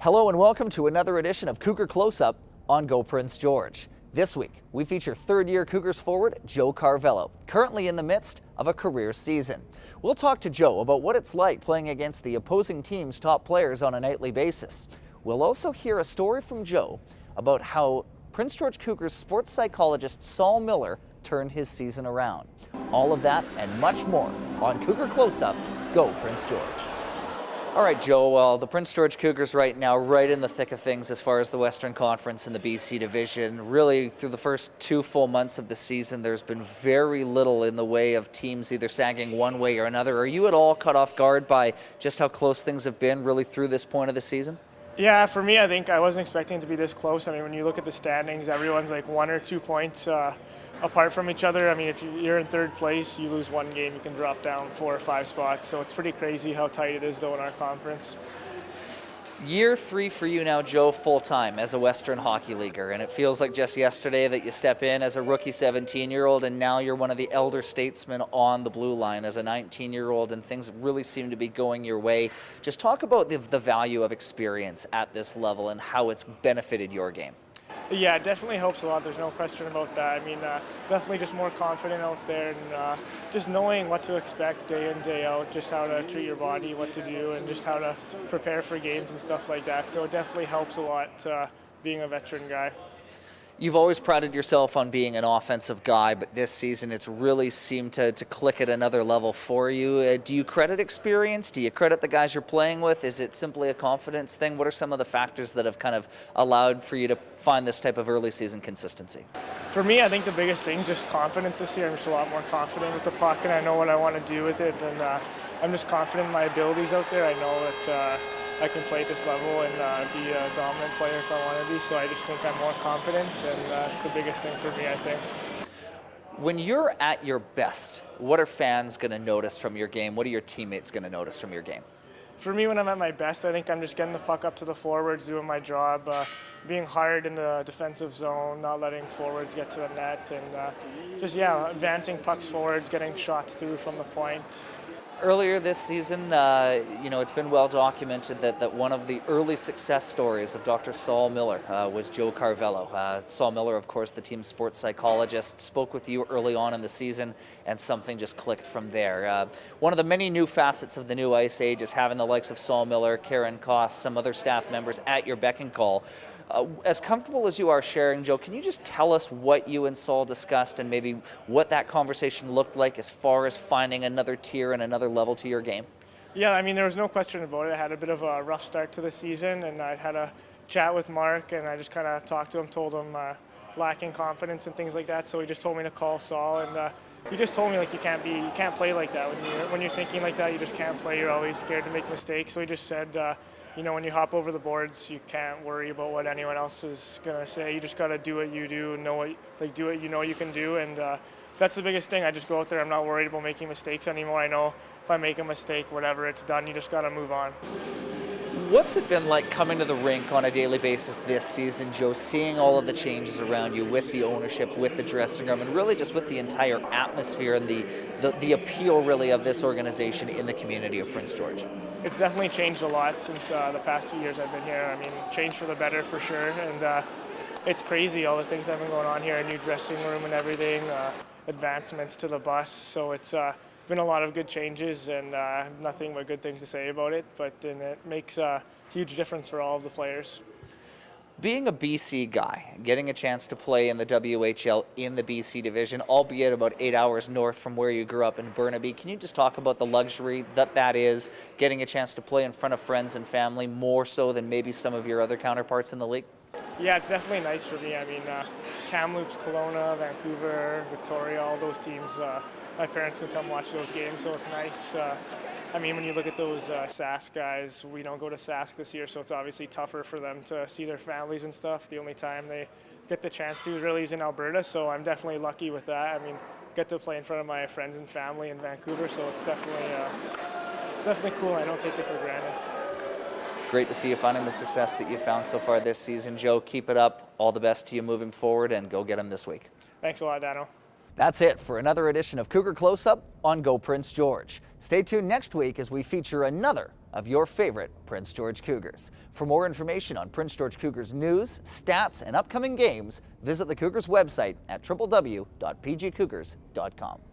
Hello and welcome to another edition of Cougar Close-Up on Go Prince George. This week, we feature third-year Cougars forward Joe Carvalho, currently in the midst of a career season. We'll talk to Joe about what it's like playing against the opposing team's top players on a nightly basis. We'll also hear a story from Joe about how Prince George Cougars sports psychologist Saul Miller turned his season around. All of that and much more on Cougar Close-Up, Go Prince George. All right, Joe, well, the Prince George Cougars right now right in the thick of things as far as the Western Conference and the BC Division. Really, through the first 2 full months of the season, there's been very little in the way of teams either sagging one way or another. Are you at all caught off guard by just how close things have been really through this point of the season? Yeah, for me, I think I wasn't expecting it to be this close. I mean, when you look at the standings, everyone's like 1 or 2 points apart from each other. I mean, if you're in third place, you lose one game, you can drop down 4 or 5 spots. So it's pretty crazy how tight it is, though, in our conference. Year 3 for you now, Joe, full-time as a Western Hockey Leaguer, and it feels like just yesterday that you step in as a rookie 17-year-old, and now you're one of the elder statesmen on the blue line as a 19-year-old, and things really seem to be going your way. Just talk about the value of experience at this level and how it's benefited your game. Yeah, it definitely helps a lot. There's no question about that. I mean, definitely just more confident out there and just knowing what to expect day in, day out, just how to treat your body, what to do, and just how to prepare for games and stuff like that. So it definitely helps a lot being a veteran guy. You've always prided yourself on being an offensive guy, but this season it's really seemed to click at another level for you. Do you credit experience? Do you credit the guys you're playing with? Is it simply a confidence thing? What are some of the factors that have kind of allowed for you to find this type of early season consistency? For me, I think the biggest thing is just confidence this year. I'm just a lot more confident with the puck, and I know what I want to do with it, and I'm just confident in my abilities out there. I know that I can play at this level and be a dominant player if I want to be, so I just think I'm more confident, and that's the biggest thing for me, I think. When you're at your best, what are fans going to notice from your game? What are your teammates going to notice from your game? For me, when I'm at my best, I think I'm just getting the puck up to the forwards, doing my job, being hard in the defensive zone, not letting forwards get to the net, and just, advancing pucks forwards, getting shots through from the point. Earlier this season, it's been well documented that one of the early success stories of Dr. Saul Miller was Joe Carvalho. Saul Miller, of course, the team's sports psychologist, spoke with you early on in the season, and something just clicked from there. One of the many new facets of the new Ice Age is having the likes of Saul Miller, Karen Koss, some other staff members at your beck and call. As comfortable as you are sharing, Joe, can you just tell us what you and Saul discussed and maybe what that conversation looked like as far as finding another tier and another level to your game? Yeah, I mean, there was no question about it. I had a bit of a rough start to the season, and I had a chat with Mark, and I just kind of talked to him, told him lacking confidence and things like that, so he just told me to call Saul, and he just told me, like, you can't play like that. When you're thinking like that, you just can't play. You're always scared to make mistakes. So he just said, when you hop over the boards, you can't worry about what anyone else is gonna say. You just gotta do what you do, do what you know you can do, and that's the biggest thing. I just go out there. I'm not worried about making mistakes anymore. I know if I make a mistake, whatever, it's done. You just gotta move on. What's it been like coming to the rink on a daily basis this season, Joe, seeing all of the changes around you with the ownership, with the dressing room, and really just with the entire atmosphere and the appeal, really, of this organization in the community of Prince George? It's definitely changed a lot since the past few years I've been here. I mean, changed for the better for sure, and it's crazy all the things that have been going on here, a new dressing room and everything, advancements to the bus, so it's been a lot of good changes, and nothing but good things to say about it, and it makes a huge difference for all of the players. Being a BC guy, getting a chance to play in the WHL in the BC division, albeit about 8 hours north from where you grew up in Burnaby, can you just talk about the luxury that is, getting a chance to play in front of friends and family more so than maybe some of your other counterparts in the league? Yeah, it's definitely nice for me. I mean, Kamloops, Kelowna, Vancouver, Victoria, all those teams, my parents can come watch those games, so it's nice. I mean, when you look at those Sask guys, we don't go to Sask this year, so it's obviously tougher for them to see their families and stuff. The only time they get the chance to really is in Alberta, so I'm definitely lucky with that. I mean, get to play in front of my friends and family in Vancouver, so it's definitely cool. I don't take it for granted. Great to see you finding the success that you found so far this season, Joe. Keep it up. All the best to you moving forward, and go get them this week. Thanks a lot, Dano. That's it for another edition of Cougar Close-Up on Go Prince George. Stay tuned next week as we feature another of your favorite Prince George Cougars. For more information on Prince George Cougars news, stats, and upcoming games, visit the Cougars website at www.pgcougars.com.